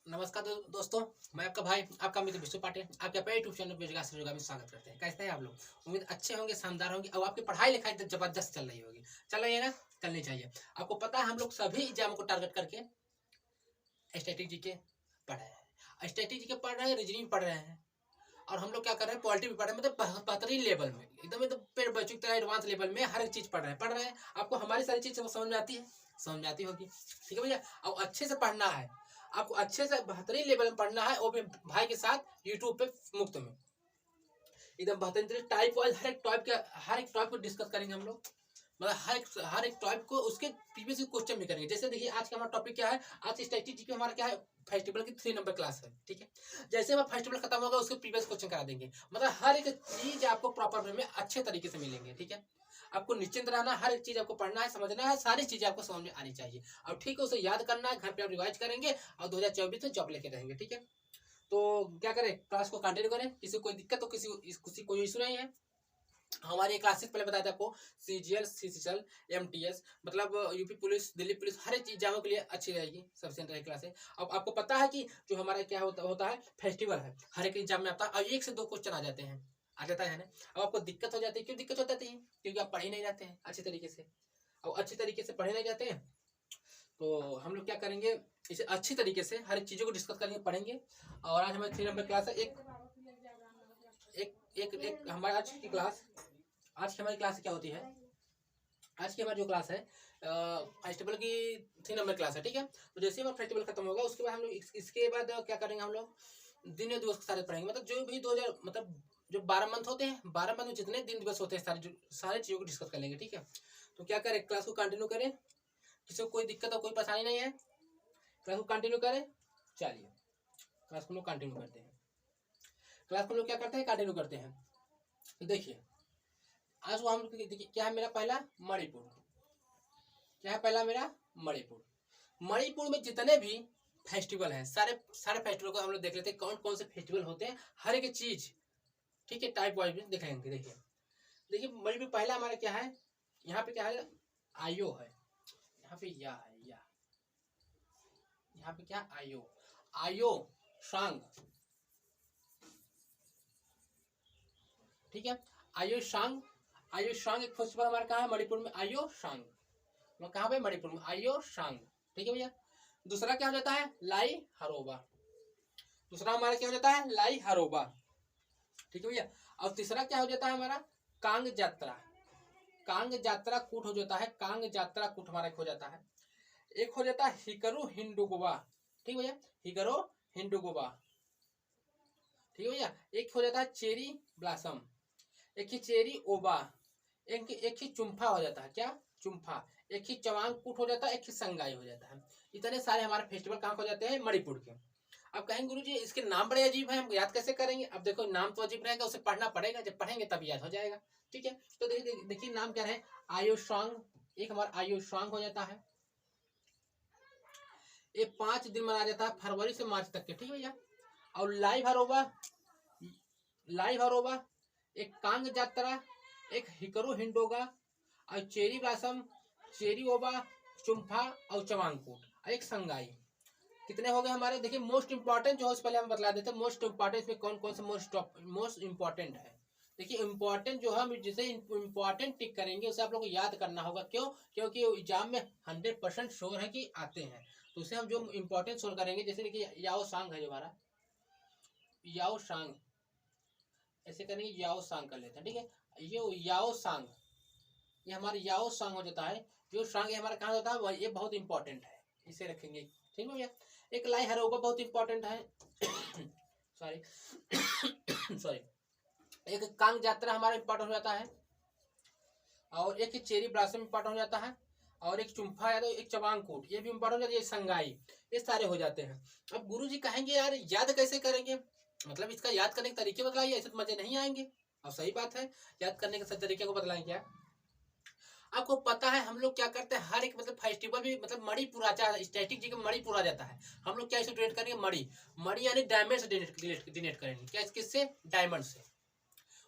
नमस्कार दोस्तों, मैं आपका भाई आपका मित्र विष्णु पाटिल आपके अपने यूट्यूब चैनल बेरोजगार से रोजगार में स्वागत करते हैं। कैसे हैं आप लोग? उम्मीद अच्छे होंगे, शानदार होंगे और आपकी पढ़ाई लिखाई तो जबरदस्त चल रही होगी। चल रही है ना? चलनी चाहिए। आपको पता है हम लोग सभी एग्जाम को टारगेट करके स्टैटिक जीके पढ़ रहे हैं, स्टैटिक जीके पढ़ रहे हैं, रीजनिंग पढ़ रहे हैं और हम लोग क्या कर रहे हैं, पॉलिटी भी पढ़ रहे हैं। मतलब बेहतरीन लेवल में एकदम पेड़ बच्चों की तरह एडवांस लेवल में हर एक चीज पढ़ रहे हैं। आपको हमारी सारी चीज समझ में आती है, समझ में आती होगी, ठीक है भैया। और अच्छे से पढ़ना है, आपको अच्छे से बेहतरीन लेवल में पढ़ना है, वो भी भाई के साथ यूट्यूब पे मुफ्त में एकदम बेहतरीन टाइप वाइज हर एक टॉपिक को डिस्कस करेंगे हम लोग। मतलब हर एक टॉपिक को उसके प्रीवियस क्वेश्चन भी करेंगे। जैसे देखिए आज का हमारा टॉपिक क्या है, आज स्टैटिस्टिक्स में हमारा क्या है, फेस्टिवल की 3 नंबर क्लास है, ठीक है। जैसे हमारा फेस्टिवल खत्म होगा उसके प्रीवियस क्वेश्चन करा देंगे। मतलब हर एक चीज आपको प्रॉपर वे में अच्छे तरीके से मिलेंगे, ठीक है। आपको निश्चिंत रहना, हर एक चीज आपको पढ़ना है, समझना है, सारी चीजें आपको समझ में आनी चाहिए और ठीक है, उसे याद करना है, घर पे आप रिवाइज करेंगे और 2024 में जॉब लेके रहेंगे, ठीक है। तो क्या करें, क्लास को कंटिन्यू करें। किसी को कोई दिक्कत तो किसी कोई इशू नहीं है। हमारी क्लासेस पहले बताया था आपको, सीजीएल, सीसीएल, एमटीएस, मतलब यूपी पुलिस, दिल्ली पुलिस, हर एक एग्जामों के लिए अच्छी रहेगी, सफिशिएंट रहेगी क्लासेस। अब आपको पता है कि जो हमारा क्या होता है, फेस्टिवल है, हर एक एग्जाम में आता है और 1 से 2 क्वेश्चन आ जाता है ना। अब आपको दिक्कत हो जाती है, क्यों दिक्कत हो जाती है? क्योंकि आप पढ़ ही नहीं जाते हैं अच्छी तरीके से। और अच्छी तरीके से पढ़े नहीं जाते हैं तो हम लोग क्या करेंगे, इसे अच्छी तरीके से हर एक चीज़ों को डिस्कस करेंगे, पढ़ेंगे। और आज हमारी 3 नंबर क्लास है। एक एक एक, एक हमारी आज की हमारी क्लास क्या होती है, आज की हमारी जो क्लास है फेस्टिवल की 3 नंबर क्लास है, ठीक है। तो जैसे हमारा फेस्टिवल खत्म होगा उसके बाद हम लोग इसके बाद क्या करेंगे, हम लोग दिन दिवस के सारे पढ़ेंगे। मतलब जो भी 2000 मतलब जो 12 मंथ होते हैं, 12 मंथ में जितने दिन दिवस होते हैं सारे चीज़ों को डिस्कस कर लेंगे, ठीक है। तो क्या करें, क्लास को कंटिन्यू करें। किसी को कोई दिक्कत और कोई परेशानी नहीं है, क्लास को कंटिन्यू करें। चलिए क्लास को लोग कंटिन्यू करते हैं। क्लास को लोग क्या करते हैं, कंटिन्यू करते हैं। देखिए आज वो हम देखिए क्या है, मेरा पहला मणिपुर, क्या है पहला मेरा मणिपुर। मणिपुर में जितने भी फेस्टिवल हैं, सारे सारे फेस्टिवल को हम लोग देख लेते हैं, कौन कौन से फेस्टिवल होते हैं, हर एक चीज, ठीक है, टाइप वाइज में दिखाएंगे। देखिए देखिए मणिपुर पहला हमारा क्या है, यहाँ पे क्या है, आयो है, यहाँ पे या है, या यहाँ पे क्या, आयो, आयो सांग, ठीक है। आयो सांग, आयो सांग एक फेस्टिवल हमारा कहाँ है, मणिपुर में, आयो सांग, कहाँ पे, मणिपुर में, आयो सांग, ठीक है भैया। दूसरा क्या हो जाता है, लाई हरोबा, दूसरा हमारा क्या हो जाता है, लाई हरोबा, ठीक है भैया। और तीसरा क्या हो जाता है हमारा, कांग यात्रा, कांग यात्रा कूट हो जाता है, कांग यात्रा कूट हमारा एक हो जाता है। एक हो जाता है हिकरू हिंडुगोबा, ठीक भैया, हिकरो हिंडुगोबा, ठीक है भैया। एक हो जाता है चेरी ब्लासम, एक ही चेरी ओबा, एक ही चुम्फा हो जाता है, क्या, चुम्फा। एक ही चवांग कूट हो जाता है, एक ही संगाई हो जाता है। इतने सारे हमारे फेस्टिवल कहाँ हो जाते हैं, मणिपुर के। अब कहेंगे गुरुजी इसके नाम बड़े अजीब है, हम याद कैसे करेंगे? अब देखो नाम तो अजीब रहेगा, उसे पढ़ना पड़ेगा, जब पढ़ेंगे तब याद हो जाएगा, ठीक है। तो देखिए नाम क्या है, आयुषांग, एक हमारा आयुषांग हो जाता है। ये 5 दिन मनाया जाता है, फरवरी से मार्च तक के, ठीक है भैया। और लाइव हरोबा, लाइव हरोबा, एक कांग यात्रा, एक हिकरू हिंडोगा और चेरी ब्लासम, चेरी ओबा, चुम्फा और चवांगकूट, एक संगाई। कितने हो गए हमारे? देखिए मोस्ट इंपॉर्टेंट जो है पहले हम बतला देते हैं, मोस्ट इंपॉर्टेंट में कौन कौन से मोस्ट इंपॉर्टेंट है। देखिए इंपॉर्टेंट जो हम जिसे इंपॉर्टेंट टिक करेंगे उसे आप लोग को याद करना होगा, क्यों? क्योंकि एग्जाम में 100% श्योर है कि आते हैं, तो उसे हम जो इंपॉर्टेंट श्योर करेंगे। जैसे देखिए याओ सांग है जो हमारा, याओ सांग, ऐसे करेंगे, याओ सांग कर लेते हैं, ठीक है। ये याओ सांग, ये हमारे याओ सांग हो जाता है। जो सांग ये हमारा कहाँ होता है, ये बहुत इंपॉर्टेंट है, इसे रखेंगे, ठीक है भैया। एक लाई हरोबा बहुत इंपॉर्टेंट है सॉरी सॉरी। एक कांग यात्रा हमारा इंपॉर्टेंट हो जाता है, और एक चेरी ब्लासम इंपॉर्टेंट हो जाता है, और एक चुम्फा या तो एक चवांगकूट ये भी इंपॉर्टेंट हो जाता है, ये संगाई, ये सारे हो जाते हैं। अब गुरुजी कहेंगे यार याद कैसे करेंगे, मतलब इसका याद करने के तरीके बताइए, ऐसे तो मजे नहीं आएंगे। और सही बात है, याद करने के सही तरीके को बतलाएं क्या। आपको पता है हम लोग क्या करते हैं, हर एक मतलब फेस्टिवल भी मतलब मणिपुर आता है, स्टैटिक जी का मणिपुर आ जाता है। हम लोग क्या इसे डोनेट करेंगे, मणि, मणि यानी डायमंड से डोनेट करेंगे, क्या किससे, डायमंड से।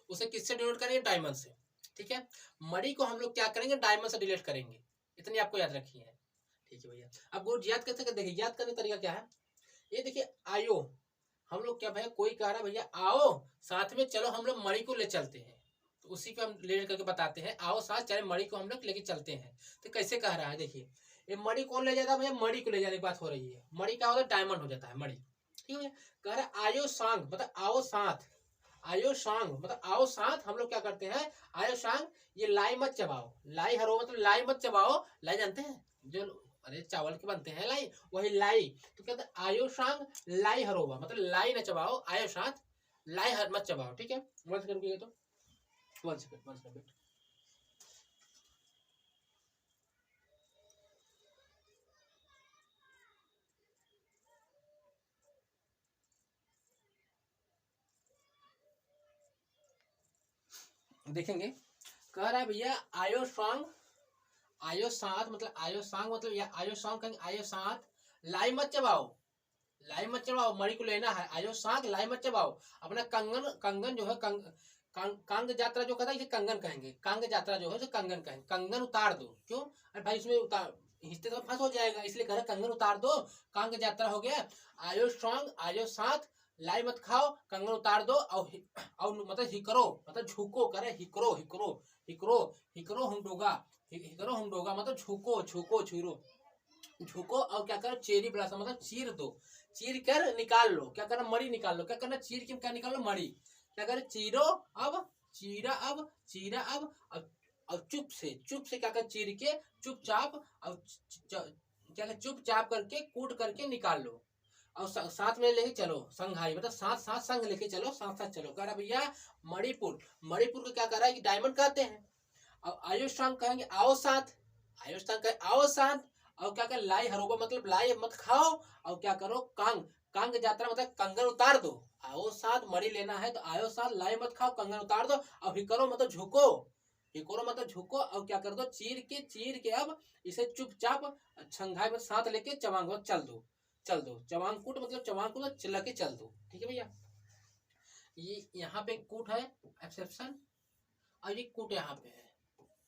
उसे किससे डोनेट करेंगे, डायमंड से, ठीक है। मणि को हम लोग क्या करेंगे, डायमंड से डिलीट करेंगे, इतनी आपको याद रखी है, ठीक है भैया। अब वो याद कैसे कर, देखिए याद करने का तरीका क्या है, ये देखिए आयो, हम लोग क्या भैया, कोई कह रहा भैया आओ साथ में चलो हम लोग मणि को ले चलते हैं, तो उसी को हम ले करके बताते हैं, आओ साथ चले मणि को हम लोग लेके चलते हैं। तो कैसे कह रहा है देखिए, ये मणि कौन ले जाता है भैया, मणि को ले जाने की बात हो रही है। मणि क्या होता है, डायमंड हो जाता है मणि, ठीक है। कह रहा है आयो सांग मतलब आओ साथ, आयो सांग मतलब आओ साथ, हम लोग क्या करते हैं, आयो सांग, ये लाई मत चबाओ, लाई हरो मतलब लाई मत चबाओ, लाई जानते हैं जो, अरे चावल के बनते हैं लाई, वही लाई। तो कहते हैं आयो सांग लाई हरोबा मतलब लाई न चबाओ, आयो साथ लाई हर मत चबाओ, ठीक है। वन सेकंड तो 1 सेकंड देखेंगे। कह रहा है भैया आयो सांग, आयो साथ मतलब आयो सांग मतलब या आयो सांग कहेंगे, आयो साथ लाई मत चबाओ, लाई मत चबाओ, मणि को लेना है, आयो सांग लाई मत चबाओ, अपना कंगन, कंगन जो है कांग यात्रा जो कहता है इसे कंगन कहेंगे, कांग यात्रा जो है उसे कंगन कहेंगे, कंगन उतार दो। क्यों, अरे भाई उसमें उतार हिस्से तो फंस हो जाएगा, इसलिए कह रहे कंगन उतार दो, कांग यात्रा हो गया। आयो सांग आयो साथ लाई मत खाओ, कंगन उतार दो, और मतलब हिकरो मतलब झुको, करे हिकरो हिकरो हिकरो हिकरो हम डोगा, हिकरो हम डोगा मतलब झुको झुको छुरो, झुको और क्या करो, चेरी ब्लासा मतलब चीर दो, चीर कर निकाल लो, क्या करना मणि निकाल लो, क्या करना चीर के क्या निकाल लो मणि, क्या करे चीरो अब, चीरा अब, चीरा अब चुप से क्या कर चीर के चुपचाप और क्या कर चुपचाप करके कूट करके निकाल लो, और साथ में लेके चलो, संघाई मतलब साथ साथ संग लेके चलो, साथ साथ चलो। कह रहा भैया मणिपुर, मणिपुर को क्या कर रहा है कि डायमंड कहते हैं, और आयुष्मान कहेंगे आओ साथ, आयुष्मान कहे आओ साथ, और क्या कर लाई हरोबा मतलब लाई मत खाओ, और क्या करो कांग, कांग यात्रा मतलब कंगन उतार दो, आओ साथ मणि लेना है तो आयो साथ लाई मत खाओ कंगन उतार दो, और हिकरो मतलब झुको, हिकरो मतलब झुको, और क्या कर दो चीर के अब इसे चुपचाप छंघाई में साथ लेके चवांग चल दो, चल दो, चवांग मतलब चवांग को चिल्ला के चल दो, ठीक है भैया। ये यहाँ पे कूट है एक्सेप्शन, और ये कूट यहाँ पे है,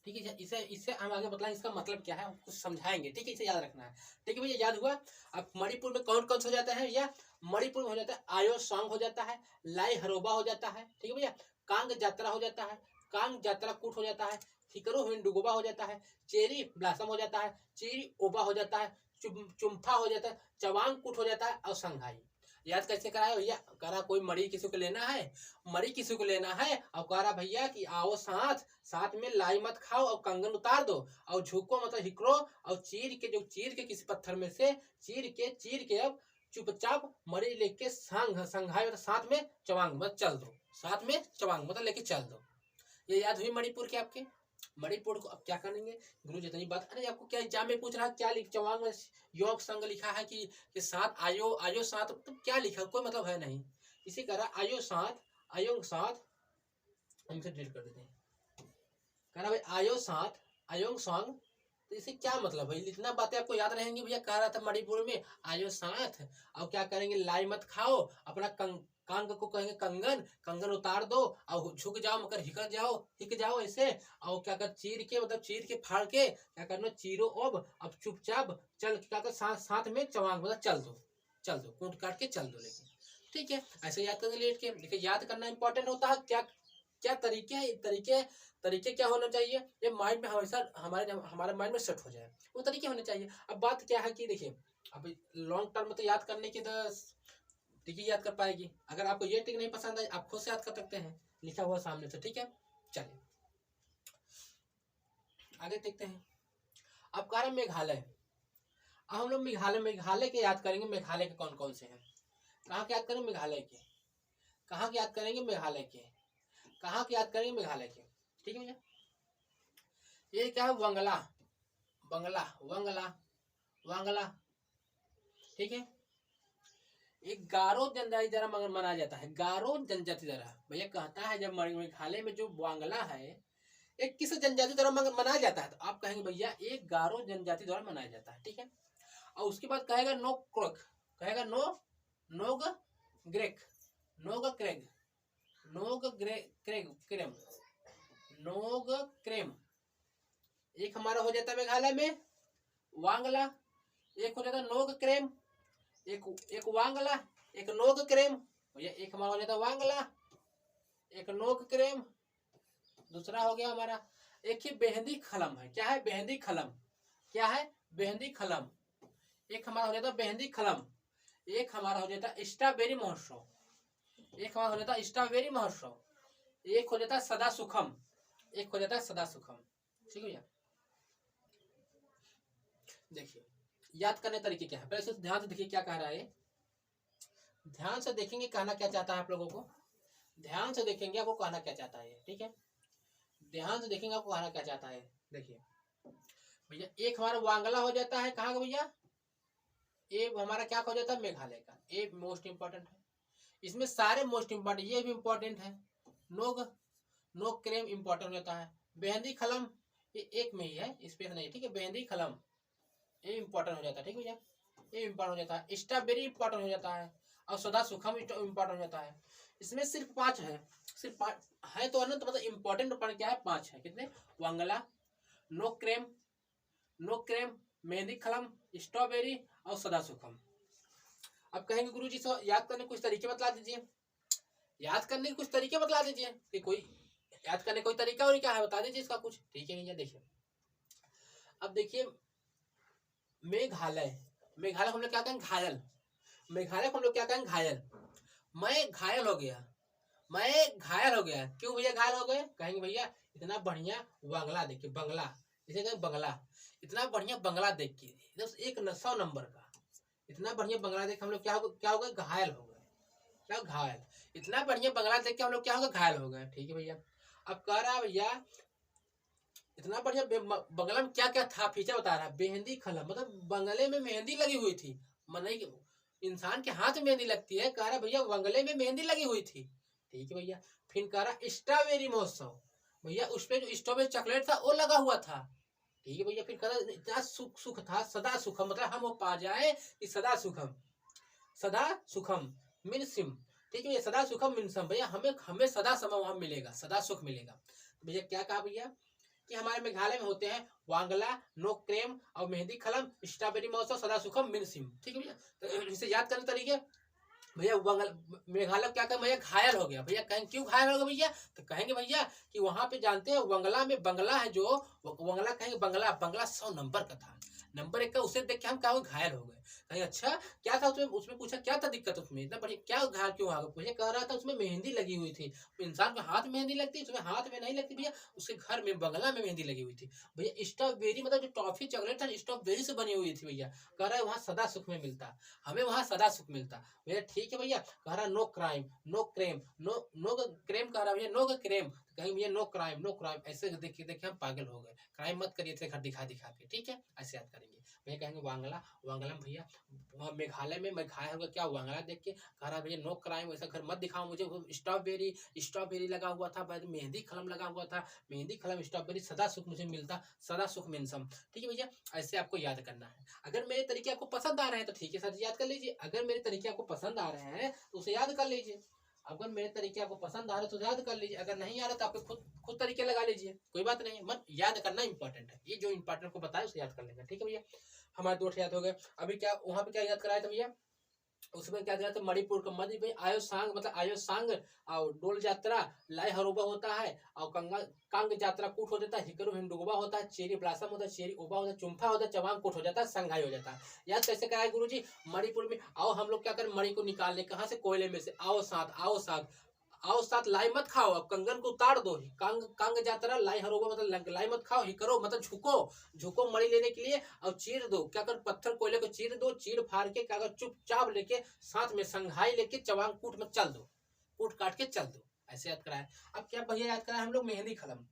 ठीक है। इसे इससे हम आगे बतलाएं इसका मतलब क्या है, कुछ समझाएंगे, ठीक है, इसे याद रखना है, ठीक है भैया। याद हुआ। अब मणिपुर में कौन कौन सा हो जाता है भैया, मणिपुर में हो जाता है आयो सांग हो जाता है, लाई हरोबा हो जाता है, ठीक है भैया, कांग यात्रा हो जाता है, कांग यात्रा कूट हो जाता है, हिकरो हिंडुगोबा हो जाता है, चेरी ब्लासम हो जाता है, चेरी ओबा हो जाता है, चुम्फा हो जाता है, चवांग कूट हो जाता है, और संघाई। याद कैसे कराया भैया, करा कोई मणि किसी को लेना है, मणि किसी को लेना है, और कह रहा भैया कि आओ साथ, साथ में लाई मत खाओ और कंगन उतार दो, और झुको मतलब हिकरो, और चीर के किसी पत्थर में से चीर के अब चुपचाप मणि लेके संघाई मतलब साथ में चवांग मत चल दो, साथ में चवांग मतलब लेके चल दो। ये याद हुई मणिपुर के आपके। मणिपुर को अब क्या करेंगे गुरु जितनी बात, अरे आपको क्या एग्जाम में पूछ रहा है क्या लिख, चवांग में योग संग लिखा है कि साथ आयो, आयो साथ तो क्या लिखा, कोई मतलब है नहीं, इसी करा आयो साथ, आयो साथ, हम इसे डिलीट कर देते हैं। कह रहा भाई आयो साथ, आयोंग सॉन्ग, तो इसे क्या मतलब है, इतना बातें आपको याद रहेंगी भैया। कह रहा था मणिपुर में आयो साथ, और क्या करेंगे लाई मत खाओ, अपना कांग को कहेंगे कंगन, कंगन उतार दो, और झुक जाओ मगर हिक जाओ ऐसे, और क्या कर चीर के मतलब चीर के फाड़ के क्या करना चीरो अब चुपचाप चल क्या कर साथ में चवांग मतलब चल दो कूट काट के चल दो लेके, ठीक है। ऐसे याद करके लेट के देखिए, याद करना इंपॉर्टेंट होता है, क्या क्या तरीके हैं, तरीके क्या होना चाहिए, ये माइंड में हमेशा हमारे माइंड में सेट हो जाए, वो तरीके होने चाहिए। अब बात क्या है कि देखिए, अब लॉन्ग टर्म में तो याद करने की ट्रिक याद कर पाएगी, अगर आपको ये ट्रिक नहीं पसंद है आप खुद से याद कर सकते हैं, लिखा हुआ सामने से, ठीक है। चलिए आगे देखते हैं। अब कह रहे मेघालय, अब हम लोग मेघालय के याद करेंगे, मेघालय के कौन कौन से हैं, कहाँ के याद करेंगे मेघालय के, कहाँ के याद करेंगे मेघालय के, कहाँ के याद करेंगे मेघालय के, ठीक है भैया। ये क्या है वंगला, बंगला वंगला वांगला, ठीक है। एक गारो जनजाति द्वारा मनाया जाता है, गारो जनजाति द्वारा भैया कहता है, जब मेघालय में जो वांगला है एक किस जनजाति द्वारा मनाया जाता है, तो आप कहेंगे भैया एक गारो जनजाति द्वारा मनाया जाता है, ठीक है। और उसके बाद कहेगा नो क्रोक, कहेगा नोग ग्रेक, नोग क्रेग, नोग क्रेग क्रेम, नोग क्रेम, एक हमारा हो जाता है मेघालय में वांगला, एक हो जाता है नोग क्रेम, एक वांगला, एक नोक क्रेम, भैया एक हमारा हो जाता है वांगला, एक नोक क्रेम, दूसरा हो गया हमारा एक ही बेहंदी खलम है। क्या है? बेहंदी खलम। क्या है? बेहंदी खलम। एक हमारा हो जाता है बेहंदी खलम, एक हमारा हो जाता है स्ट्रॉबेरी महोत्सव, एक हमारा हो जाता है स्ट्रॉबेरी महोत्सव, एक हो जाता है सदा सुखम, एक हो जाता है सदा सुखम। ठीक है भैया, देखिए याद करने तरीके क्या है, पहले से ध्यान से देखिए क्या कह रहा है, ध्यान से देखेंगे कहना क्या चाहता है आप लोगों को, ध्यान से देखेंगे आपको कहना क्या चाहता है। ठीक है, ध्यान से देखेंगे आपको कहना क्या चाहता है। देखिए भैया एक हमारा वांगला हो जाता है कहाँ का भैया, ए हमारा क्या हो जाता है मेघालय का, ए मोस्ट इंपॉर्टेंट है, इसमें सारे मोस्ट इंपॉर्टेंट, ये भी इंपॉर्टेंट है। नोग, नोग क्रेम इंपॉर्टेंट हो जाता है। बेहंदी खलम ये एक में ही है, स्पेस नहीं। ठीक है, बेहंदी खलम ये इंपॉर्टेंट हो जाता है। ठीक है भैया, ये इंपॉर्टेंट हो जाता है। स्ट्रॉबेरी इंपॉर्टेंट हो जाता है और सदा सुखम इंपॉर्टेंट हो जाता है। इसमें सिर्फ 5 है, सिर्फ 5 है तो अनंत, मतलब इंपॉर्टेंट क्या है 5 है। कितने? वांगला, नो क्रेम, नो क्रेम, मेहंदी खलम, स्ट्रॉबेरी और सदा सुखम। अब कहेंगे गुरुजी सो याद करने कुछ तरीके बतला दीजिए, याद करने के कुछ तरीके बतला दीजिए कि कोई याद करने कोई तरीका और क्या है बता दीजिए इसका कुछ। ठीक है भैया, देखिए अब देखिए मेघालय, मेघालय हम लोग क्या कहेंगे घायल, मेघालय को हम लोग क्या कहेंगे घायल। मैं घायल हो गया, मैं घायल हो गया। क्यों भैया घायल हो गए? कहेंगे भैया इतना बढ़िया बंगला देख के, बंगला इसे कहेंगे बंगला, इतना बढ़िया बंगला देख के एक 100 नंबर का, इतना बढ़िया बंगला देख हम लोग क्या हो गए? घायल हो गए। क्या? घायल। इतना बढ़िया बंगला देख के हम लोग क्या हो गए? घायल हो गए। ठीक है भैया, अब कह रहा भैया इतना बढ़िया बंगला में क्या क्या था, फीचर बता रहा है। मेहंदी खलम मतलब बंगले में मेहंदी लगी हुई थी, मन इंसान के हाथ में मेहंदी लगती है, कह रहा भैया बंगले में मेहंदी लगी हुई थी। ठीक है भैया, फिर कह रहा स्ट्रॉबेरी महोत्सव, भैया उस पे जो स्ट्रॉबेरी चॉकलेट था वो लगा हुआ था। ठीक है भैया, फिर कह रहा इतना सुख सुख था, सदा सुखम मतलब हम वो पा जाए कि सदा सुखम, सदा सुखम मिन सिम। ठीक है भैया, सदा सुखम मिन सम, भैया हमें हमें सदा समय वहां मिलेगा, सदा सुख मिलेगा। भैया क्या कहा भैया कि हमारे मेघालय में होते हैं वांगला, नो क्रेम और मेहंदी खलम, स्ट्रॉबेरी महोत्सव, सदा सुखम मिन सिम। ठीक है भैया, तो इसे याद करने तरीके भैया मेघालय क्या कहें भैया घायल हो गया। भैया कहेंगे क्यों घायल हो गया भैया? तो कहेंगे भैया कि वहां पे जानते हैं बंगला में बंगला है जो बंगला, कहेंगे बंगला, बंगला 100 नंबर का था, नंबर 1 का, उसे देख के हम क्या घायल हो गए। कहीं अच्छा क्या था उसमें, उसमें पूछा क्या था दिक्कत उसमें, इतना बढ़िया क्या घायल क्यों आ गया? मुझे कह रहा था उसमें मेहंदी लगी हुई थी। इंसान के हाथ में मेहंदी लगती है, उसमें हाथ में नहीं लगती भैया, उसके घर में बंगला में मेहंदी लगी हुई थी। भैया स्ट्रॉबेरी मतलब जो टॉफी चॉकलेट था स्ट्रॉबेरी से बनी हुई थी। भैया कह रहा है वहां सदा सुख में मिलता, हमें वहां सदा सुख मिलता। भैया ठीक है भैया, कह रहा no crime, no crime, no crime, कह रहा भैया नो क्रेम, कहीं भैया नो क्राइम, नो क्राइम। ऐसे देखिए देखिए हम पागल हो गए, क्राइम मत करिए थे घर दिखा दिखा के। ठीक है, ऐसे याद करेंगे। भैया कहेंगे वांगला, वांगला में भैया वहाँ मेघालय में मैं घायल होगा क्या वांगला देख के, कह रहा भैया नो क्राइम, ऐसा घर मत दिखाओ मुझे। स्ट्रॉबेरी, स्ट्रॉबेरी लगा हुआ था, मेहंदी खलम लगा हुआ था, मेहंदी खलम स्ट्रॉबेरी, सदा सुख मुझे मिलता, सदा सुख मिनसम। ठीक है भैया, ऐसे आपको याद करना है। अगर मेरे तरीके आपको पसंद आ रहे हैं तो ठीक है सर याद कर लीजिए, अगर मेरे तरीके आपको पसंद आ रहे हैं तो उसे याद कर लीजिए, अगर मेरे तरीके आपको पसंद आ रहे तो याद कर लीजिए, अगर नहीं आ रहा तो आपको खुद खुद तरीके लगा लीजिए, कोई बात नहीं। मत याद करना इंपॉर्टेंट है, ये जो इंपॉर्टेंट को बताया उसे याद कर लेना। ठीक है भैया, हमारे 2 याद हो गए। अभी क्या वहां पे क्या याद कराया था भैया, उसमें क्या दिया था मणिपुर का मध्य में आयो सांग मतलब आयो सांग और डोल यात्रा, लाई हरोबा होता है और कंगा कांग यात्रा कूट हो जाता है, हिकरो हिंडुगबा होता है, चेरी ब्लासम होता है, चेरी ओबा होता है, चुम्फा होता है, चवांग कूट हो जाता है, संघाई हो जाता है। याद कैसे कराया गुरुजी? मणिपुर में आओ हम लोग क्या करें, मणि को निकाल ले कहाँ से, कोयले में से, आओ साथ, आओ साथ, आओ साथ, लाई मत खाओ, अब कंगन को उतार दो, कांग कांग जात्रा, लाई हरोबा मतलब लाई मत खाओ, हिकरो मतलब झुको, झुको मणि लेने के लिए और चीर दो, क्या कर पत्थर कोयले को चीर दो, चीर फाड़ के क्या कर चुपचाप लेके साथ में संघाई लेके चवांग कूट में चल दो, कूट काट के चल दो। ऐसे याद कराया। अब क्या भैया याद कराया हम लोग मेहंदी खलम,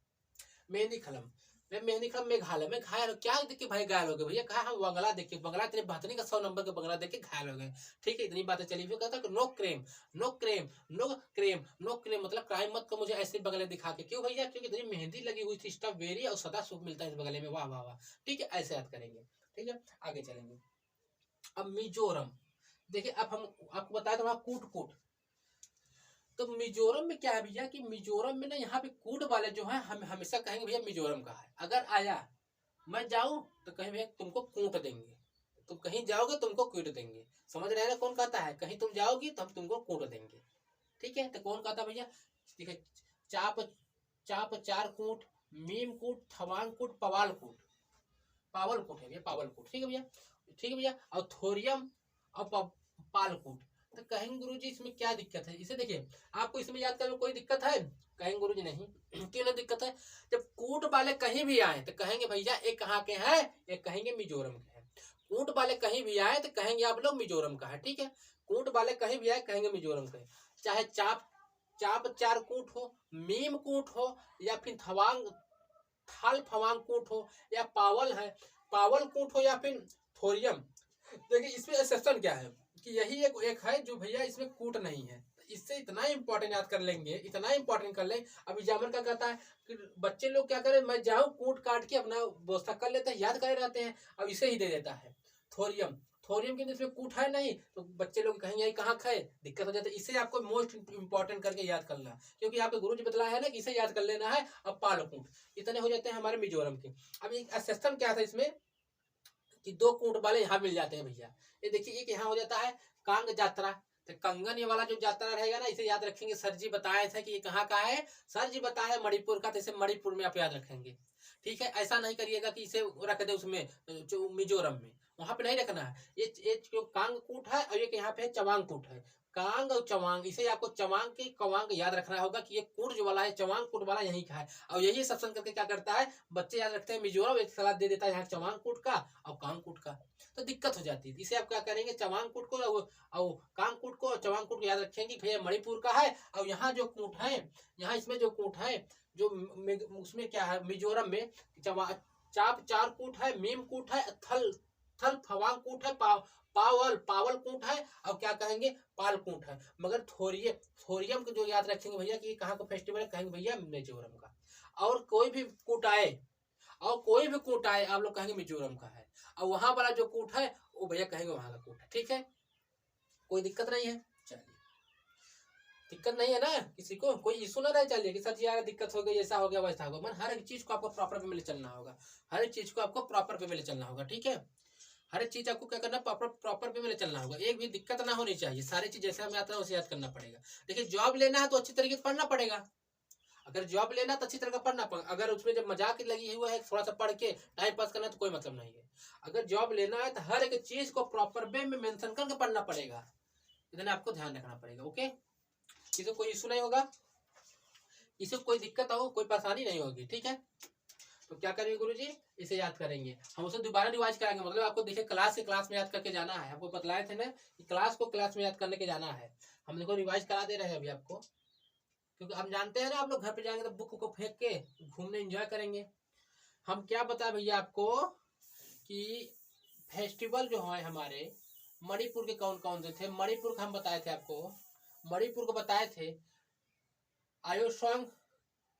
मेहंदी खलम, मेहंदी खलम मेघालय में घायल क्या देखिए भाई घायल हो गए भैया, कहा हम बंगला देखिए, बंगला इतने बेहतरीन का 100 नंबर का बंगला देख के घायल हो गए। ठीक है, इतनी बातें चली। फिर कहता no crime, no crime, no crime, no crime मतलब क्राइम मत को मुझे ऐसे बगले दिखा के। क्यों भैया? क्योंकि इतनी मेहंदी लगी हुई थी, स्ट्रॉबेरी और सदा सुख मिलता है इस बगले में, वाह वाह वाह। ठीक है, ऐसे याद करेंगे। ठीक है, आगे चलेंगे। अब मिजोरम, देखिए अब हम आपको बताया था वहां कूट कूट, तो मिजोरम में क्या है भैया कि मिजोरम में ना यहाँ पे कूट वाले जो है हम हमेशा कहेंगे भैया मिजोरम का है, अगर आया मैं जाऊं तो कहें भैया तुमको कूट देंगे, तुम कहीं जाओगे तुमको कूट देंगे। समझ रहे हैं ना कौन कहता है, कहीं तुम जाओगी तो हम तुमको कूट देंगे। ठीक है, तो कौन कहता भैया, देखिए चाप चाप चार कूट, मीम कूट, थवांग कूट, पवाल कूट, पावल कूट है भैया, पावल कूट। ठीक है भैया, ठीक है भैया। और थोरियम और पाल कूट। तो कहेंगे गुरुजी इसमें क्या दिक्कत है, इसे देखिए आपको इसमें याद करने में कोई दिक्कत है, कहेंगे गुरुजी नहीं। क्यों नहीं दिक्कत है, जब कूट वाले कहीं भी आए तो कहेंगे भैया ये कहाँ के हैं, ये कहेंगे मिजोरम के हैं। कूट वाले कहीं भी आए तो कहेंगे आप लोग मिजोरम का है। ठीक है, कूट वाले कहीं भी आए कहेंगे मिजोरम का है। चाहे चाप चाप चार कूट हो, मीम कूट हो, या फिर थवांग थाल फवांग कूट हो, या पावल है पावल कूट हो, या फिर थोरियम। देखिए इसमें एक्सेप्शन क्या है कि यही एक है जो भैया इसमें कूट नहीं है। इससे इतना इंपॉर्टेंट याद कर लेंगे, इतना इंपॉर्टेंट कर लें। अभी जामन का कहता है कि बच्चे लोग क्या करें, मैं जाऊं कूट काट के अपना व्यवस्था कर लेते हैं, याद करे रहते हैं, अब इसे ही दे देता है थोरियम। थोरियम के इसमें कूट है नहीं तो बच्चे लोग कहेंगे कहाँ खाए, दिक्कत हो जाता है। इसे आपको मोस्ट इंपॉर्टेंट करके याद करना, क्योंकि आपके गुरु जी बतलाया है ना कि इसे याद कर लेना है। अब पाल कूट इतने हो जाते हैं हमारे मिजोरम के। अब एक सिस्टम क्या था इसमें कि दो कूट वाले यहाँ मिल जाते हैं भैया। ये देखिए एक यहाँ हो जाता है कांग यात्रा, तो कंगन ये वाला जो यात्रा रहेगा ना, इसे याद रखेंगे। सर जी बताए थे कि ये कहाँ का है, सर जी बताया मणिपुर का, तो इसे मणिपुर में आप याद रखेंगे। ठीक है, ऐसा नहीं करिएगा कि इसे रख दे उसमें जो मिजोरम में, वहां पे नहीं रखना है। ये जो कांग कूट है और एक यहाँ पे चवांग कूट है, कांग और चवांग, इसे आपको चवांग के कवांग याद रखना होगा कि ये कूट जो वाला है चवांग कूट वाला यही का है। और यही सत्संग करके क्या करता है, बच्चे याद रखते हैं मिजोरम, एक सलाह दे देता है यहाँ चवांग कूट का और कांग कूट का, तो दिक्कत हो जाती है। इसे आप क्या करेंगे, चवांग कूट को और कांग कूट को, चवांग कूट को याद रखेंगे भैया मणिपुर का है। और यहाँ जो कूट है, यहाँ इसमें जो कूट है जो उसमें क्या है मिजोरम में, चाप चार कूट है, मीम कूट है, थल थल फवांग कूट है, पावल पावल कूट है, और क्या कहेंगे पाल कूट है। मगर थोरियम को जो याद रखेंगे भैया कि कहाँ का फेस्टिवल है, कहेंगे भैया मिजोरम का। और कोई भी कूट आए, और कोई भी कूट आए आप लोग कहेंगे मिजोरम का है, और वहां वाला जो कूट है वो भैया कहेंगे वहां का कूट है। ठीक है, कोई दिक्कत नहीं है। चलिए, दिक्कत नहीं है ना, किसी को कोई इशू ना रहे। चलिए कि सर जी यार दिक्कत हो गई, ऐसा हो गया वैसा हो गया, मन हर एक चीज को आपको प्रॉपर वे में ले चलना होगा, हर एक चीज को आपको प्रॉपर वे में ले चलना होगा। ठीक है, हर एक चीज आपको क्या करना, प्रॉपर वे में ले चलना होगा, एक भी दिक्कत ना होनी चाहिए। सारी चीज जैसे हमें आता है वैसे याद करना पड़ेगा। देखिए जॉब लेना है तो अच्छी तरीके से पढ़ना पड़ेगा, अगर जॉब लेना तो अच्छी तरह का पढ़ना पड़ेगा। अगर उसमें जब मजाक लगी हुआ है थोड़ा सा पढ़ के टाइम पास करना तो कोई मतलब नहीं है। अगर जॉब लेना है तो हर एक चीज को प्रॉपर वे में मेंशन करके पढ़ना पड़ेगा, इतना आपको ध्यान रखना पड़ेगा। ओके, इसे कोई इशू नहीं होगा, इसे कोई दिक्कत हो, कोई परेशानी नहीं होगी। ठीक है, तो क्या करेंगे गुरुजी, इसे याद करेंगे, हम उसे दोबारा रिवाइज कराएंगे। मतलब आपको देखिए क्लास से क्लास में याद करके जाना है, आपको बतलाए थे ना कि क्लास को क्लास में याद करने के जाना है। हम देखो रिवाइज करा दे रहे हैं अभी आपको, क्योंकि आप जानते हैं ना आप लोग घर पे जाएंगे तो बुक को फेंक के घूमने एंजॉय करेंगे। हम क्या बताए भैया आपको कि फेस्टिवल जो है हमारे मणिपुर के कौन कौन से थे। मणिपुर का हम बताए थे आपको, मणिपुर को बताए थे आयोसोंग,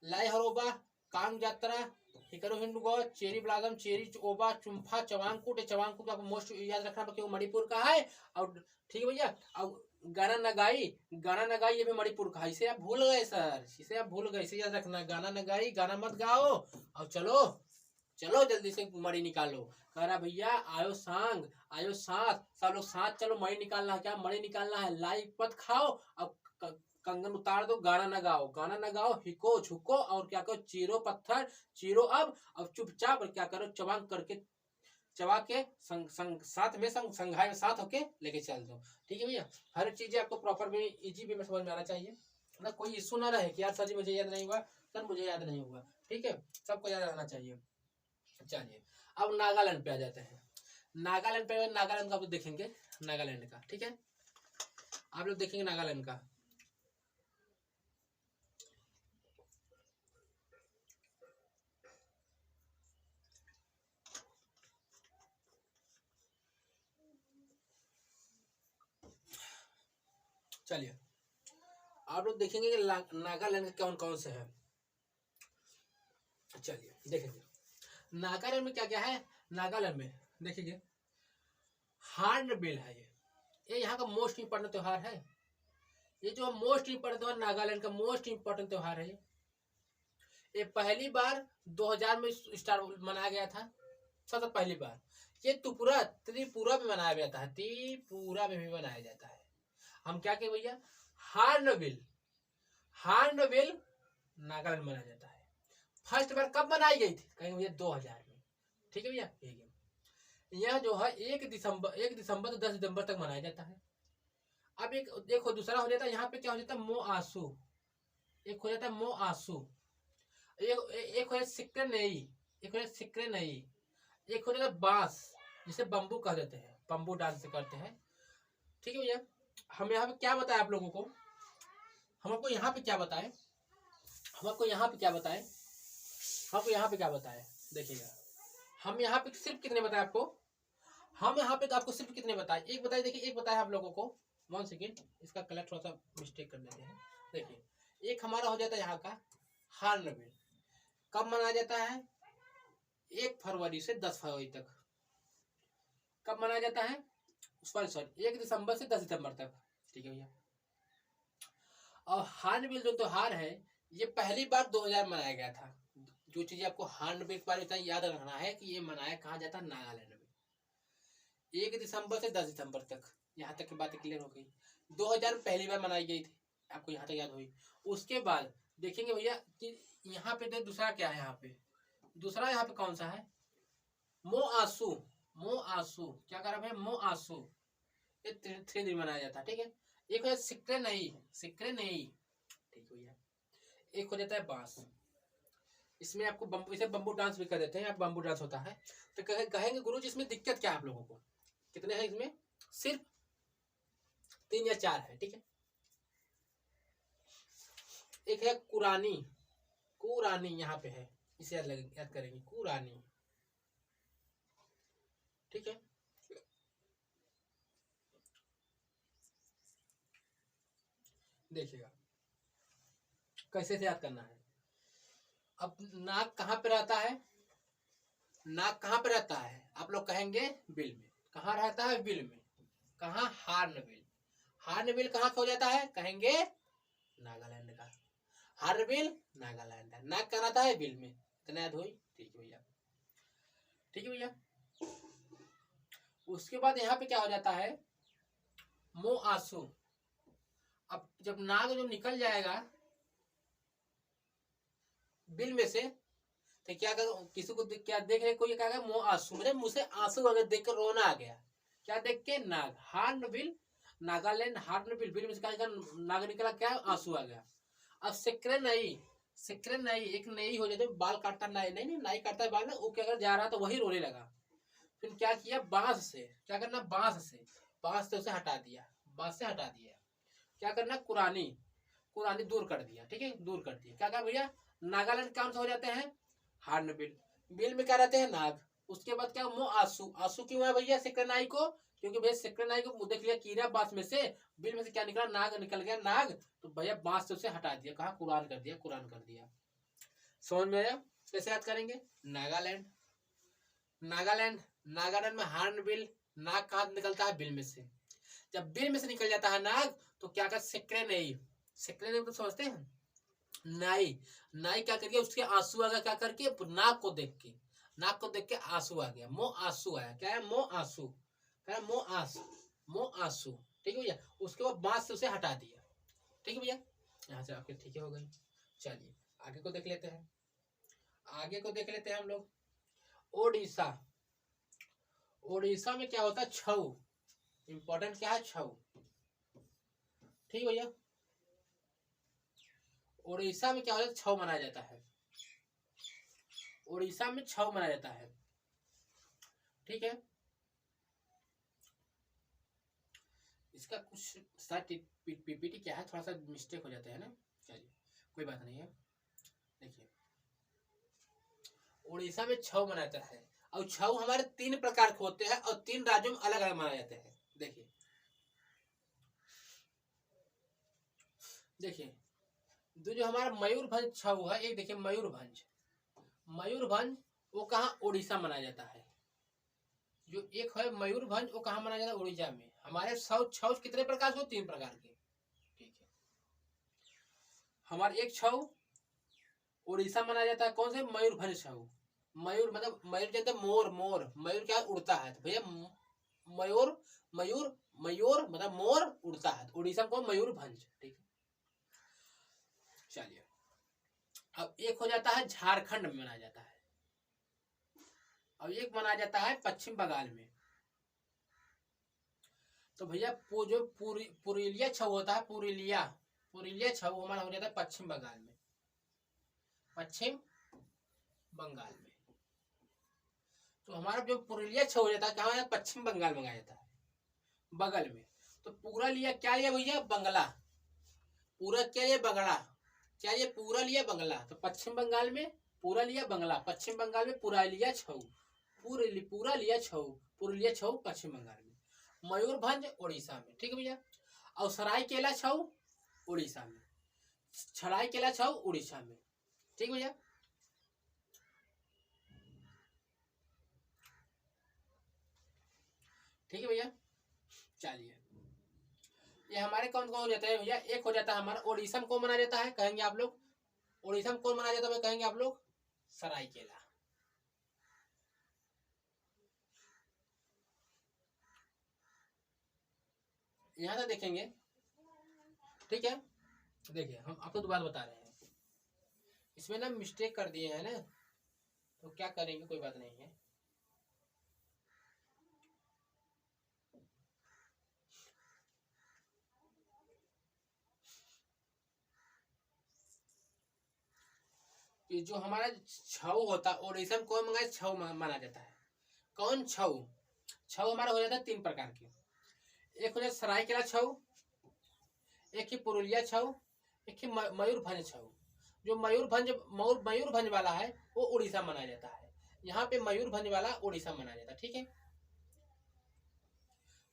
लाई हरोबा, कांग यात्रा, हिकरो हिंडुगो, चेरी ब्लागम, चेरी ओबा, चुम्फा, चवांगकुट। चवांगकुट आपको मोस्ट याद रखना क्योंकि मणिपुर का है। और ठीक है भैया, और गाना नगाई, गाना नगाई ये भी मणिपुर का है। इसे आप भूल गए सर, इसे आप भूल गए, इसे याद रखना। गाना नगाई, गाना मत गाओ और चलो चलो जल्दी से मणि निकालो। कह रहा भैया आयो सांग, आयो साथ, सब लोग साथ चलो, मणि निकालना है। क्या मणि निकालना है, लाई पत खाओ, अब कंगन उतार दो, गाना न गाओ, गाना न गाओ, हिको झुको, और क्या करो चीरो पत्थर चीरो। अब चुपचाप क्या करो, चबांग करके चबा के साथ में संघाई में साथ होके लेके चल दो। ठीक है भैया, हर चीज आपको प्रॉपर में इजी वे में समझ में आना चाहिए ना, कोई इशू ना रहे कि यार सर जी मुझे याद नहीं हुआ, सर मुझे याद नहीं हुआ। ठीक है, सबको याद रहना चाहिए। चलिए अब नागालैंड पे आ जाते हैं। नागालैंड पे, नागालैंड का आप देखेंगे, नागालैंड का। ठीक है, आप लोग देखेंगे नागालैंड का। चलिए आप लोग देखेंगे कि नागालैंड के कौन कौन से हैं। चलिए देखेंगे नागालैंड में क्या क्या है। नागालैंड में देखिए हार्नबिल है, ये यहाँ का मोस्ट इम्पोर्टेंट त्योहार है। ये जो मोस्ट इम्पोर्टेंट त्योहार नागालैंड का मोस्ट इम्पोर्टेंट त्योहार है। ये पहली बार 2000 में स्टार्ट मनाया गया था, सबसे पहली बार। ये त्रिपुरा त्रिपुरा में मनाया जाता है, त्रिपुरा में भी मनाया जाता है। हम क्या कहें भैया, हार्नबिल, हार्नबिल नागालैंड में मनाया जाता है। फर्स्ट बार कब मनाई गई थी, कहेंगे भैया 2000 में। ठीक है भैया, यह जो है 1 दिसंबर से 10 दिसंबर तक मनाया जाता है। अब एक देखो दूसरा हो जाता है, यहाँ पे क्या हो जाता है, मो आसू, एक हो जाता है मो आसू, एक हो जाता सिक्रे नई, एक हो जाता सिक्रे नई, एक हो जाता बांस जिसे बम्बू कह देते हैं, बम्बू डांस करते हैं। ठीक है भैया, हम यहाँ पे क्या बताएं आप लोगों को, हम आपको यहाँ पे क्या बताएं, हम आपको यहाँ पे क्या बताएं, हमको यहाँ पे क्या बताएं, देखिएगा हम यहाँ पे सिर्फ कितने बताएं आपको, हम यहाँ पे तो आपको सिर्फ कितने बताएं, एक बताए, देखिए एक बताया आप लोगों को, 1 सेकेंड, इसका कलर थोड़ा सा मिस्टेक कर देते हैं। देखिए एक हमारा हो जाता है यहाँ का हार्नबिल, कब मनाया जाता है, 1 फरवरी से 10 फरवरी तक। कब मनाया जाता है, सॉरी 1 दिसंबर से 10 दिसंबर तक। ठीक है भैया, और हार्नबिल जो त्योहार है ये पहली बार 2000 मनाया गया था। जो चीजें आपको हार्नबिल के बारे में याद रखना है कि ये मनाया कहाँ जाता है, नागालैंड में, 1 दिसंबर से 10 दिसंबर तक। यहाँ तक की बातें क्लियर हो गई। 2000 पहली बार मनाई गई थी, आपको यहाँ तक याद हुई। उसके बाद देखेंगे भैया कि यहाँ पे दूसरा क्या है, यहाँ पे दूसरा यहाँ पे कौन सा है, मो आसू, मो आसू क्या कर रहा है, मो आसू, ये 3 दिन मनाया जाता है। ठीक है, एक हो सिक्रे नहीं, सिक्रे नहीं, ठीक भैया, एक हो जाता है बांस, इसमें आपको बम्बू, इसे बम्बू डांस भी कर देते हैं, बम्बू डांस होता है। तो कहेंगे गुरु जी इसमें दिक्कत क्या है आप लोगों को, कितने हैं इसमें, सिर्फ 3 या 4 है। ठीक है, एक है कुरानी, कुरानी यहाँ पे है, इसे याद करेंगे, कुरानी। ठीक है, देखिएगा कैसे से याद करना है। अब नाक कहाँ पे रहता है, नाक कहाँ पे रहता है, आप लोग कहेंगे बिल में, कहाँ रहता है, बिल में, कहाँ, हार्नबिल, हार्नबिल कहाँ हो जाता है, कहेंगे नागालैंड का, हार्नबिल नागालैंड है, नाक कहाँ रहता है, बिल में। इतना याद हुई, ठीक है भैया, ठीक है भैया। उसके बाद यहाँ पे क्या हो जाता है, मो आसू। अब जब नाग जो निकल जाएगा बिल में से, तो क्या कर, किसी को क्या देख रहे, कोई क्या मुंह आंसू, मेरे मुंह से आंसू अगर देख कर रोना आ गया, क्या देख के, नाग, हार्नबिल नागालैंड, हार्नबिल, बिल में से नाग निकला, क्या आंसू आ गया। अब सिक्रे नई, सिक्रे नई, एक नई हो जाती, बाल काटता, नाई नहीं नाई काटता है बाल ना, वो क्या कर जा रहा तो वही रोने लगा। फिर क्या किया, बांस से, क्या करना, बांस से उसे हटा दिया, बांस से हटा दिया। क्या करना, कुरानी, कुरानी दूर कर दिया। ठीक है, दूर कर दिया, क्या कहा भैया, नागालैंड कौन सा हो जाते हैं, हार्नबिल, बिल में क्या रहते हैं, नाग। उसके बाद क्या, मो आंसू, आंसू क्यों है भैया सिक्रेनाई को, क्योंकि भैया सिक्रेनाई को देख लिया कीड़ा बांस में से, बिल में से क्या निकला, नाग निकल गया, नाग, तो भैया बांस से उसे हटा दिया, कहा, कुरान कर दिया, कुरान कर दिया। समझ में आया, कैसे याद करेंगे, नागालैंड, नागालैंड, नागालैंड में हार्नबिल, नाग कहाँ निकलता है, बिल में से। जब बिल में से निकल जाता है नाग, तो क्या कर, सिक्रेनाई, सिक्रेनाई तो समझते हैं, नाई, नाई क्या करिए, उसके आंसू आ गया, क्या करके, नाक को देख के, नाक को देख के आंसू आ गया, मो आंसू आया, क्या है, मो आंसू, क्या है, मो आंसू, मो आंसू। ठीक है भैया, उसके बाद बांस से उसे हटा दिया। ठीक है भैया, यहाँ से आपके ठीक हो गई। चलिए आगे को देख लेते हैं, आगे को देख लेते हैं हम लोग। ओडिशा, ओडिशा में क्या होता है, छऊ, इंपॉर्टेंट क्या है, छऊ। ठीक भैया, उड़ीसा में क्या होता है, छऊ मनाया जाता है, उड़ीसा में छऊ मनाया जाता है। ठीक है, इसका कुछ पीपीटी क्या है, थोड़ा सा मिस्टेक हो जाता है ना, चलिए कोई बात नहीं है। देखिए उड़ीसा में छऊ मनाया जाता है, और छऊ हमारे 3 प्रकार के होते हैं, और 3 राज्यों में अलग अलग मनाए जाते हैं। देखिए देखिए, जो हमारा मयूरभंज छऊ है, एक देखिए मयूरभंज, मयूरभंज वो कहाँ, उड़ीसा मनाया जाता है। जो एक है मयूरभंज, वो कहाँ मनाया जाता है, उड़ीसा में। हमारे छऊ कितने प्रकार के, 3 प्रकार के। ठीक है, हमारे एक छऊ उड़ीसा मनाया जाता है, कौन से, मयूरभंज छऊ, मयूर मतलब मयूर जानते हैं, मोर मोर मयूर क्या उड़ता है, तो भैया मयूर मयूर मयूर मतलब मोर उड़ता है, उड़ीसा को मयूरभंज। ठीक है, चलिए अब एक हो जाता है झारखंड में मनाया जाता है, अब एक मनाया जाता है पश्चिम बंगाल में। तो भैया जो पुरुलिया छऊ होता है, पुरुलिया छऊ हमारा हो जाता है पश्चिम बंगाल में, पश्चिम बंगाल में। तो हमारा जो पुरुलिया छऊ हो जाता है कहाँ है, पश्चिम बंगाल में मनाया जाता है, बगल में। तो पूरा लिया क्या लिया भैया, बंगला, पूरा क्या लिया बंगला, क्या लिया पूरा लिया बंगला। तो पश्चिम बंगाल में पूरा लिया बंगला, पश्चिम बंगाल में पुरुलिया छऊ, पूरा लिया छऊ, पुरुलिया छऊ पश्चिम बंगाल में, मयूरभंज उड़ीसा में। ठीक है भैया, और सरायकेला छऊ उड़ीसा में, सरायकेला छऊ उड़ीसा में। ठीक भैया, ठीक है भैया। चलिए ये हमारे कौन कौन हो जाता है भैया, एक हो जाता है हमारा उड़ीसा में कौन मनाया जाता है, कहेंगे आप लोग, उड़ीसा में कौन मनाया जाता है कहेंगे आप लोग, सरायकेला। यहाँ से देखेंगे, ठीक है, देखिए हम आपको दोबारा बता रहे हैं, इसमें ना मिस्टेक कर दिए हैं ना, तो क्या करेंगे, कोई बात नहीं है। कि जो हमारा छऊ होता है उड़ीसा में कौन मंगाए, छऊ माना जाता है, कौन छऊ, छऊ हमारा हो जाता है तीन प्रकार के, एक हो जाता है सरायकेला छऊ, एक ही पुरुलिया छऊ, एक ही मयूरभंज छऊ। जो मयूरभंज वाला है वो उड़ीसा मनाया जाता है, यहाँ पे मयूरभंज वाला उड़ीसा मनाया जाता है। ठीक है,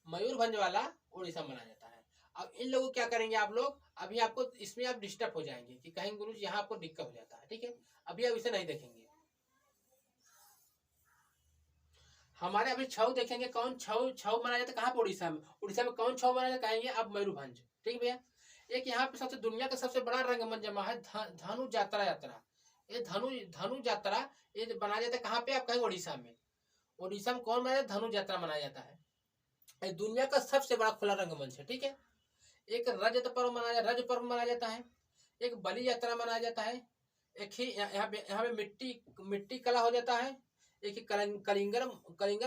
मयूरभंज वाला उड़ीसा मनाया जाता है। अब इन लोगों क्या करेंगे आप लोग, अभी आपको इसमें आप डिस्टर्ब हो जाएंगे कि कहेंगे गुरु जी यहाँ आपको दिक्कत हो जाता है। ठीक है, अभी आप इसे नहीं देखेंगे, हमारे अभी छऊ देखेंगे, कौन छऊ छऊ मनाया जाता है कहाँ पे, उड़ीसा में, उड़ीसा में कौन छऊ मनाया जाता है, कहेंगे आप मयूरभंज। ठीक है भैया, एक यहाँ पे सबसे दुनिया का सबसे बड़ा रंगमंच जमा है धनु यात्रा, ये धनु यात्रा ये बनाया जाता है कहाँ पे, आप कहेंगे उड़ीसा में। उड़ीसा में कौन मनाया, धनु यात्रा मनाया जाता है, ये दुनिया का सबसे बड़ा खुला रंगमंच है। ठीक है, एक रजत पर्व मनाया जाता है, एक बलि यात्रा मनाया जाता है, एक ही यहाँ पे मिट्टी कला हो जाता है, एक ही कलिंगर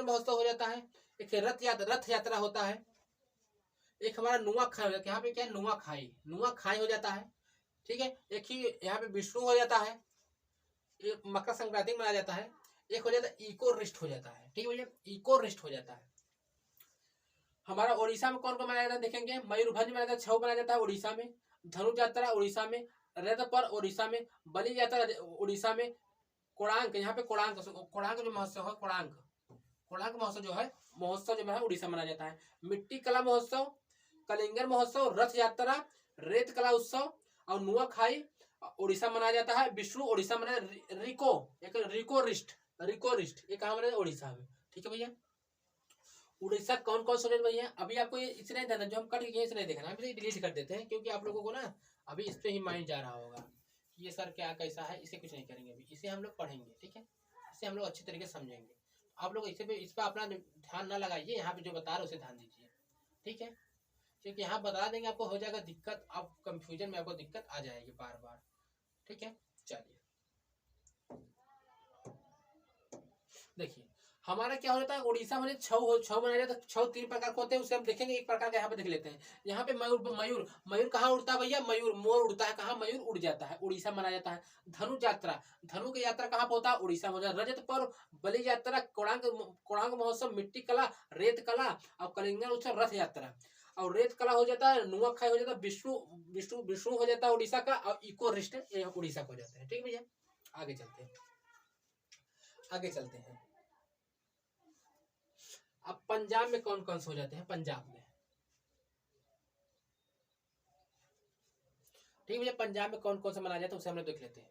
महोत्सव हो जाता है, एक रथ यात्रा होता है, एक हमारा नुआखाई हो जाता है, यहाँ पे क्या नुआखाई हो जाता है। ठीक है, एक ही यहाँ पे विष्णु हो जाता है, एक मकर संक्रांति मनाया जाता है, एक हो जाता है इको रिस्ट हो जाता है। ठीक है भैया, इको रिस्ट हो जाता है। हमारा उड़ीसा में कौन कौन मनाया जाता है देखेंगे, मयूरभंज मनाया जाता है, छऊ मनाया जाता है उड़ीसा में, धनु यात्रा उड़ीसा में, रथ पर्व उड़ीसा में, बलि यात्रा उड़ीसा में, कोणार्क यहाँ पे कोणार्क जो महोत्सव है, कोणार्क महोत्सव जो है उड़ीसा मनाया जाता है। मिट्टी कला महोत्सव, कलिंगर महोत्सव, रथ यात्रा, रेत कला उत्सव और नुआखाई उड़ीसा मनाया जाता है। विष्णु उड़ीसा मनाया, रिको रिस्ट ये कहाँ मनाया, उड़ीसा में। ठीक है भैया, उड़ीसा कौन कौन से भैया, अभी आपको ये इसे नहीं देखना, जो हम कट गए इसे नहीं देखना, अभी डिलीट कर देते हैं, क्योंकि आप लोगों को ना अभी इस पे ही माइंड जा रहा होगा कि ये सर क्या कैसा है, इसे कुछ नहीं करेंगे, अभी इसे हम लोग पढ़ेंगे। ठीक है, इसे हम लोग अच्छी तरीके से समझेंगे, आप लोग इस पर अपना ध्यान ना लगाइए, यहाँ पे जो बता रहे हैं उसे ध्यान दीजिए। ठीक है, क्योंकि यहाँ बता देंगे आपको हो जाएगा दिक्कत, आप कंफ्यूजन में आपको दिक्कत आ जाएगी बार बार। ठीक है, चलिए देखिए हमारा क्या होता है, उड़ीसा में छऊ बनाया जाता है, छऊ तीन प्रकार के होते हैं, उसे हम देखेंगे, एक प्रकार का यहाँ पे देख लेते हैं। यहाँ पे मयूर कहाँ उड़ता है भैया, मोर उड़ता है कहाँ, मयूर उड़ जाता है, उड़ीसा मनाया जाता है। धनु की यात्रा कहाँ पे होता है, उड़ीसा में। रजत पर्व, बलि यात्रा, कोणार्क महोत्सव, मिट्टी कला, रेत कला और कलिंगर उत्सव, रथ यात्रा। और रेत कला हो जाता है, नुआखाई हो जाता है, विष्णु हो जाता है उड़ीसा का, और इको रिस्ट उड़ीसा का हो जाता है। ठीक है भैया, आगे चलते हैं। अब पंजाब में कौन कौन से हो जाते हैं, पंजाब में, ठीक है भैया, पंजाब में कौन कौन से मनाया जाता है उसे हम लोग देख लेते हैं।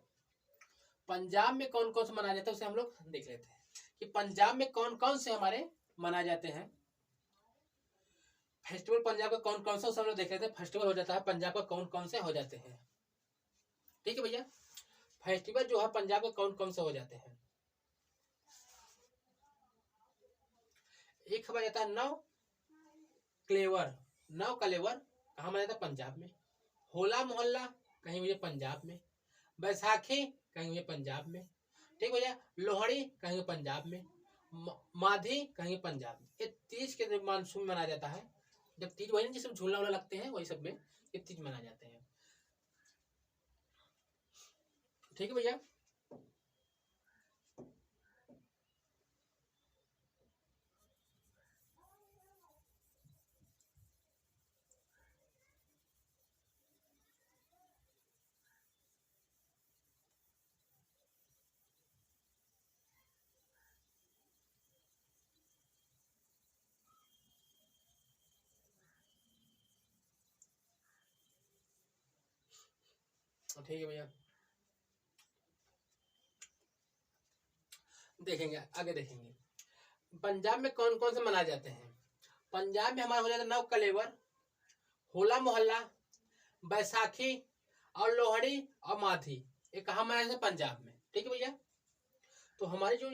पंजाब में कौन कौन से मनाया जाता है उसे हम लोग देख लेते हैं कि पंजाब में कौन कौन से हमारे मनाए जाते हैं। फेस्टिवल पंजाब का कौन कौन सा उसे हम लोग देख लेते हैं। फेस्टिवल हो जाता है पंजाब का कौन कौन से हो जाते हैं। ठीक है भैया, फेस्टिवल जो है पंजाब के कौन कौन से हो जाते हैं। एक खबर जाता है नव कलेवर। नव कलेवर कहाँ मनाया जाता है? पंजाब में। होला मोहल्ला कहीं मुझे पंजाब में। बैसाखी कहीं मुझे पंजाब में। ठीक भैया। लोहड़ी कहीं पंजाब में। माधी कहीं पंजाब में। ये तीज के मानसून में मनाया जाता है। जब तीज वही जिसमें झूला वूला लगते हैं वही सब में ये तीज मनाए जाते हैं। ठीक है भैया। ठीक है भैया। देखेंगे आगे देखेंगे पंजाब में कौन कौन से मनाए जाते हैं। पंजाब में हमारा हो जाता है नव कलेवर, होला मोहल्ला, बैसाखी और लोहड़ी और माधी। ये कहाँ मनाए जाते हैं? पंजाब में। ठीक है भैया। तो हमारी जो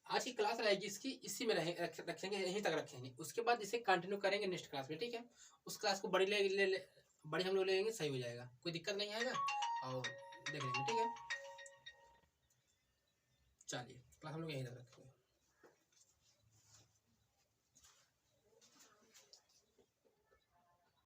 आज की क्लास रहेगी इसकी इसी में रखेंगे, यहीं तक रखेंगे। उसके बाद इसे कंटिन्यू करेंगे नेक्स्ट क्लास में। ठीक है। उस क्लास को बड़ी बड़ी हम लोग लेंगे, सही हो जाएगा, कोई दिक्कत नहीं आएगा और देख लेंगे। ठीक है। चलिए क्लास हम लोग यहीं तक रखेंगे।